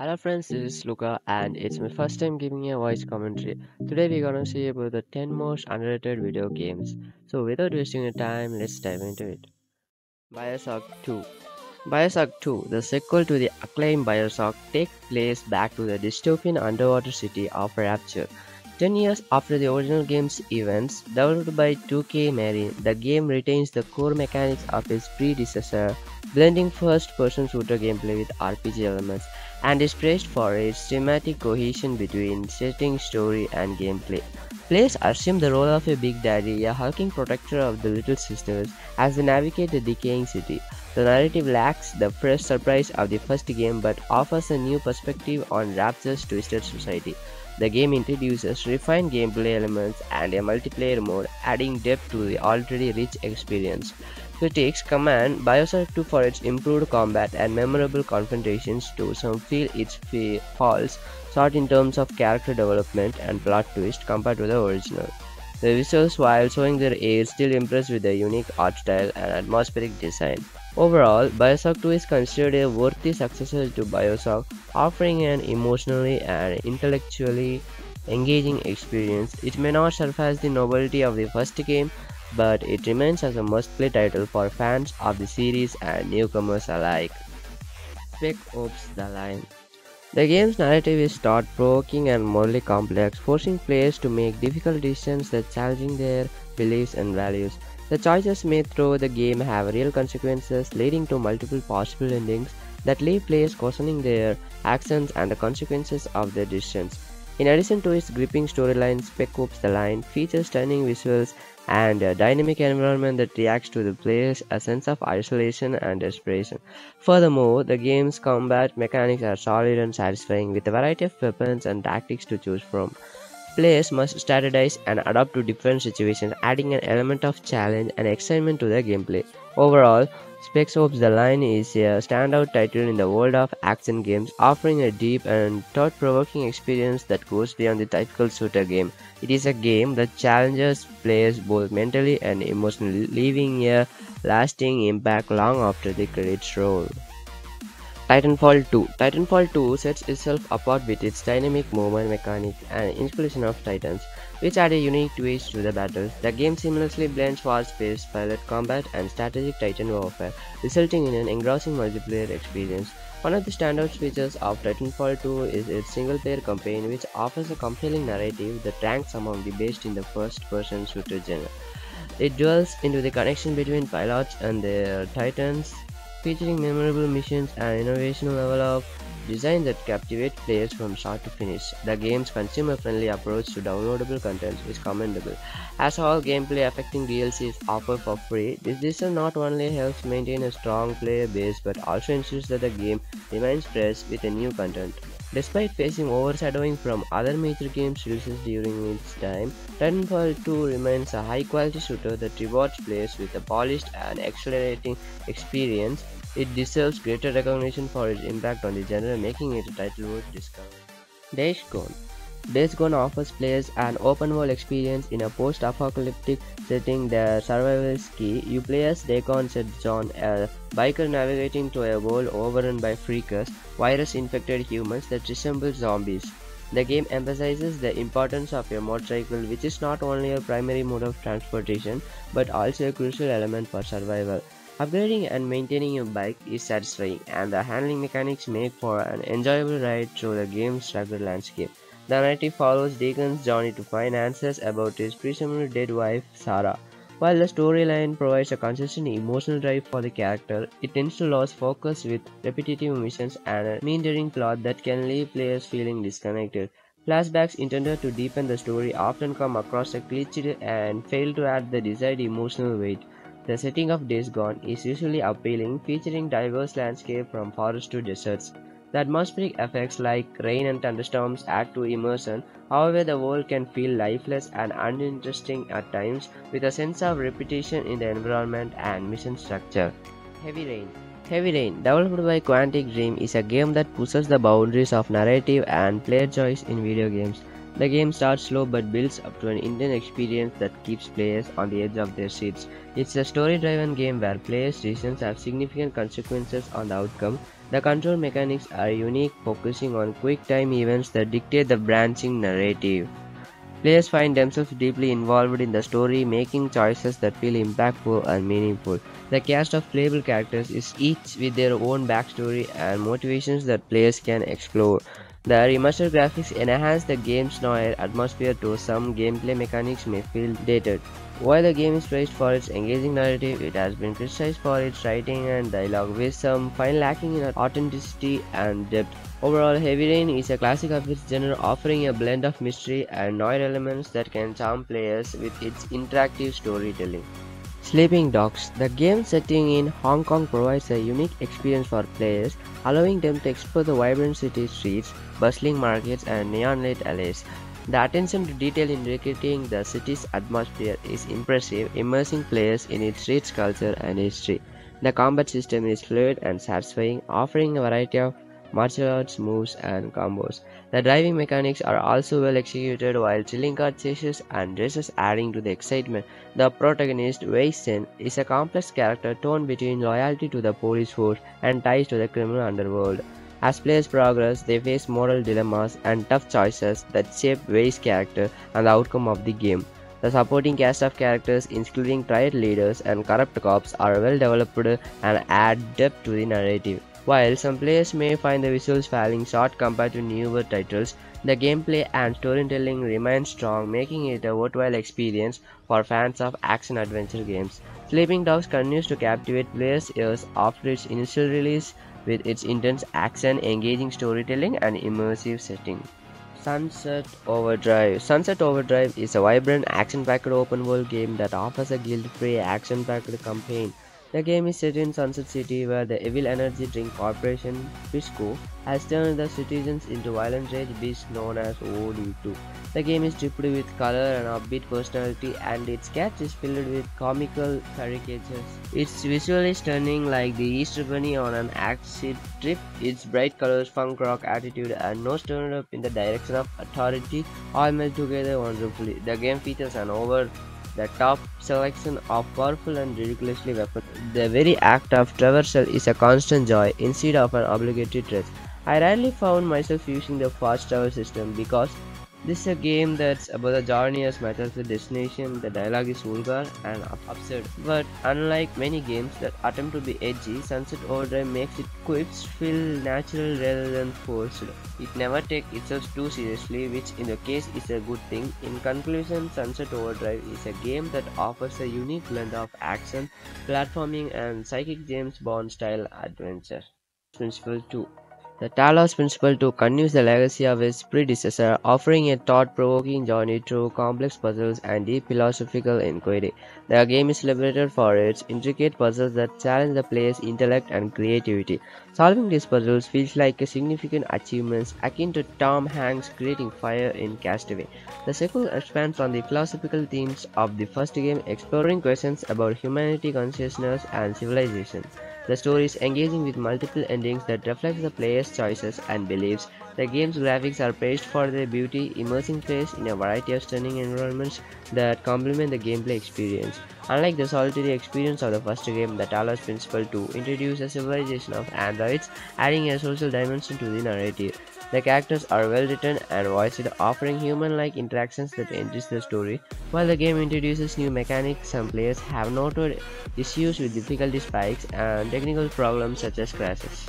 Hello friends, this is Luca and it's my first time giving a voice commentary. Today we're gonna see about the 10 most underrated video games. So without wasting your time, let's dive into it. BioShock 2. BioShock 2, the sequel to the acclaimed BioShock, takes place back to the dystopian underwater city of Rapture. 10 years after the original game's events, developed by 2K Marine, the game retains the core mechanics of its predecessor, blending first-person shooter gameplay with RPG elements, and is praised for its thematic cohesion between setting, story, and gameplay. Players assume the role of a Big Daddy, a hulking protector of the Little Sisters, as they navigate the decaying city. The narrative lacks the fresh surprise of the first game but offers a new perspective on Rapture's twisted society. The game introduces refined gameplay elements and a multiplayer mode, adding depth to the already rich experience. Critics commend BioShock 2 for its improved combat and memorable confrontations, though some feel its falls short in terms of character development and plot twist compared to the original. The visuals, while showing their age, still impress with their unique art style and atmospheric design. Overall, BioShock 2 is considered a worthy successor to BioShock, offering an emotionally and intellectually engaging experience. It may not surpass the novelty of the first game, but it remains as a must-play title for fans of the series and newcomers alike. SpecOps The Line. The game's narrative is thought-provoking and morally complex, forcing players to make difficult decisions that challenge their beliefs and values. The choices made through the game have real consequences, leading to multiple possible endings that leave players questioning their actions and the consequences of their decisions. In addition to its gripping storyline, SpecOps The Line features stunning visuals and a dynamic environment that reacts to the player's a sense of isolation and desperation. Furthermore, the game's combat mechanics are solid and satisfying, with a variety of weapons and tactics to choose from. Players must strategize and adapt to different situations, adding an element of challenge and excitement to the gameplay. Overall, SpecOps The Line is a standout title in the world of action games, offering a deep and thought-provoking experience that goes beyond the typical shooter game. It is a game that challenges players both mentally and emotionally, leaving a lasting impact long after the credits roll. Titanfall 2. Titanfall 2 sets itself apart with its dynamic movement mechanic and inspiration of Titans, which add a unique twist to the battles. The game seamlessly blends fast-paced pilot combat and strategic Titan warfare, resulting in an engrossing multiplayer experience. One of the standout features of Titanfall 2 is its single-player campaign, which offers a compelling narrative that ranks among the best in the first-person shooter genre. It dwells into the connection between pilots and their Titans, featuring memorable missions and innovational level of design that captivate players from start to finish. The game's consumer-friendly approach to downloadable content is commendable, as all gameplay affecting DLC is offered for free. This decision not only helps maintain a strong player base but also ensures that the game remains fresh with a new content. Despite facing overshadowing from other major games releases during its time, Titanfall 2 remains a high-quality shooter that rewards players with a polished and accelerating experience. It deserves greater recognition for its impact on the genre, making it a title worth discovering. Days Gone. Days Gone offers players an open-world experience in a post-apocalyptic setting. The survival is key. You play as Dagon said John, a biker navigating through a world overrun by freakers, virus-infected humans that resemble zombies. The game emphasizes the importance of your motorcycle, which is not only a primary mode of transportation but also a crucial element for survival. Upgrading and maintaining your bike is satisfying, and the handling mechanics make for an enjoyable ride through the game's rugged landscape. The narrative follows Deacon's journey to find answers about his presumably dead wife, Sarah. While the storyline provides a consistent emotional drive for the character, it tends to lose focus with repetitive missions and a meandering plot that can leave players feeling disconnected. Flashbacks intended to deepen the story often come across as glitchy and fail to add the desired emotional weight. The setting of Days Gone is usually appealing, featuring diverse landscapes from forests to deserts. The atmospheric effects like rain and thunderstorms add to immersion. However, the world can feel lifeless and uninteresting at times, with a sense of repetition in the environment and mission structure. Heavy Rain. Heavy Rain, developed by Quantic Dream, is a game that pushes the boundaries of narrative and player choice in video games. The game starts slow but builds up to an intense experience that keeps players on the edge of their seats. It's a story-driven game where players' decisions have significant consequences on the outcome. The control mechanics are unique, focusing on quick time events that dictate the branching narrative. Players find themselves deeply involved in the story, making choices that feel impactful and meaningful. The cast of playable characters is each with their own backstory and motivations that players can explore. The immersive graphics enhance the game's noir atmosphere, though some gameplay mechanics may feel dated. While the game is praised for its engaging narrative, it has been criticized for its writing and dialogue, with some find lacking in authenticity and depth. Overall, Heavy Rain is a classic of its genre, offering a blend of mystery and noir elements that can charm players with its interactive storytelling. Sleeping Dogs. The game setting in Hong Kong provides a unique experience for players, allowing them to explore the vibrant city streets, bustling markets, and neon-lit alleys. The attention to detail in recreating the city's atmosphere is impressive, immersing players in its rich culture and history. The combat system is fluid and satisfying, offering a variety of martial arts moves and combos. The driving mechanics are also well executed, while thrilling car chases and races adding to the excitement. The protagonist, Wei Sen, is a complex character torn between loyalty to the police force and ties to the criminal underworld. As players progress, they face moral dilemmas and tough choices that shape Wei's character and the outcome of the game. The supporting cast of characters, including triad leaders and corrupt cops, are well developed and add depth to the narrative. While some players may find the visuals falling short compared to newer titles, the gameplay and storytelling remain strong, making it a worthwhile experience for fans of action-adventure games. Sleeping Dogs continues to captivate players years after its initial release with its intense action, engaging storytelling, and immersive setting. Sunset Overdrive. Sunset Overdrive is a vibrant, action-packed open-world game that offers a guilt-free, action-packed campaign. The game is set in Sunset City, where the evil energy drink corporation Pisco has turned the citizens into violent rage beasts known as OD2. The game is dripped with color and upbeat personality, and its cast is filled with comical caricatures. It's visually stunning, like the Easter Bunny on an acid trip. Its bright colors, funk rock attitude, and nose turned up in the direction of authority all meld together wonderfully. The game features an over-the-top selection of powerful and ridiculously weapons. The very act of traversal is a constant joy instead of an obligatory threat. I rarely found myself using the fast travel system because this is a game that's about the journey as much as the destination. The dialogue is vulgar and absurd, but unlike many games that attempt to be edgy, Sunset Overdrive makes its quips feel natural rather than forced. It never takes itself too seriously, which in the case is a good thing. In conclusion, Sunset Overdrive is a game that offers a unique blend of action, platforming, and psychic James Bond style adventure. Principle 2. The Talos Principle 2 continues the legacy of its predecessor, offering a thought-provoking journey through complex puzzles and deep philosophical inquiry. The game is celebrated for its intricate puzzles that challenge the player's intellect and creativity. Solving these puzzles feels like a significant achievement akin to Tom Hanks creating fire in Castaway. The sequel expands on the philosophical themes of the first game, exploring questions about humanity, consciousness, and civilization. The story is engaging with multiple endings that reflect the player's choices and beliefs. The game's graphics are praised for their beauty, immersing players in a variety of stunning environments that complement the gameplay experience. Unlike the solitary experience of the first game, the Talos Principle 2 introduces a civilization of androids, adding a social dimension to the narrative. The characters are well written and voiced, offering human-like interactions that enrich the story. While the game introduces new mechanics, some players have noted issues with difficulty spikes and technical problems such as crashes.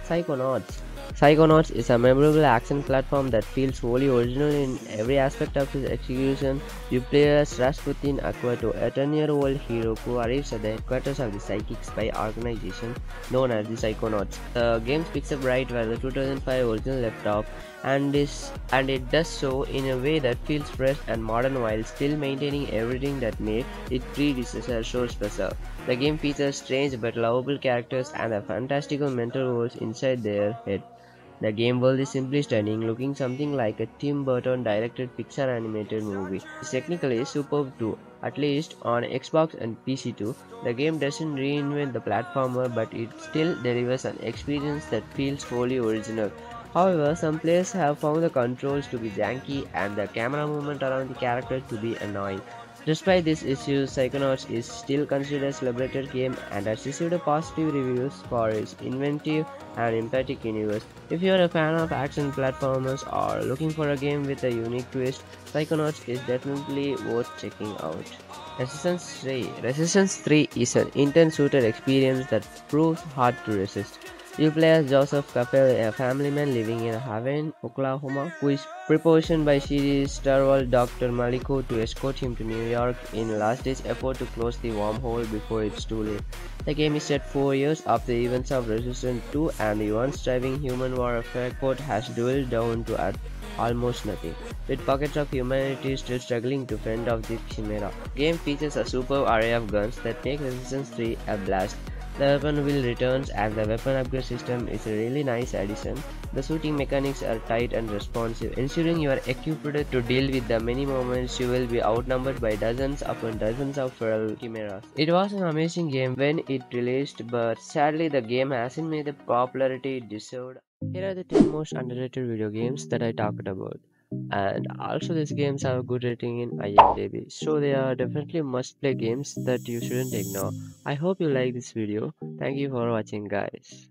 Psychonauts. Psychonauts is a memorable action platform that feels wholly original in every aspect of its execution. You play as Rasputin Aquato, a 10-year-old hero who arrives at the headquarters of the psychic spy organization known as the Psychonauts. The game picks up right where the 2005 original left off, and it does so in a way that feels fresh and modern while still maintaining everything that made its predecessor so special. The game features strange but lovable characters and a fantastical mental worlds inside their head. The game world is simply stunning, looking something like a Tim Burton directed Pixar animated movie. It's technically superb too, at least on Xbox and PC too. The game doesn't reinvent the platformer, but it still delivers an experience that feels wholly original. However, some players have found the controls to be janky and the camera movement around the character to be annoying. Despite these issues, Psychonauts is still considered a celebrated game and has received a positive reviews for its inventive and empathic universe. If you are a fan of action platformers or looking for a game with a unique twist, Psychonauts is definitely worth checking out. Resistance 3 is an intense shooter experience that proves hard to resist. You play as Joseph Capel, a family man living in Haven, Oklahoma, who is propositioned by series star Dr. Maliko to escort him to New York in last day's effort to close the wormhole before it's too late. The game is set 4 years after the events of Resistance 2 and the once thriving human warfare code has dwindled down to almost nothing, with pockets of humanity still struggling to fend off the Chimera. The game features a superb array of guns that make Resistance 3 a blast. The weapon wheel returns and the weapon upgrade system is a really nice addition. The shooting mechanics are tight and responsive, ensuring you are equipped to deal with the many moments you will be outnumbered by dozens upon dozens of feral chimeras. It was an amazing game when it released, but sadly the game hasn't made the popularity it deserved. Here are the 10 most underrated video games that I talked about. And also these games have a good rating in IMDb, so they are definitely must play games that you shouldn't ignore. I hope you like this video. Thank you for watching guys.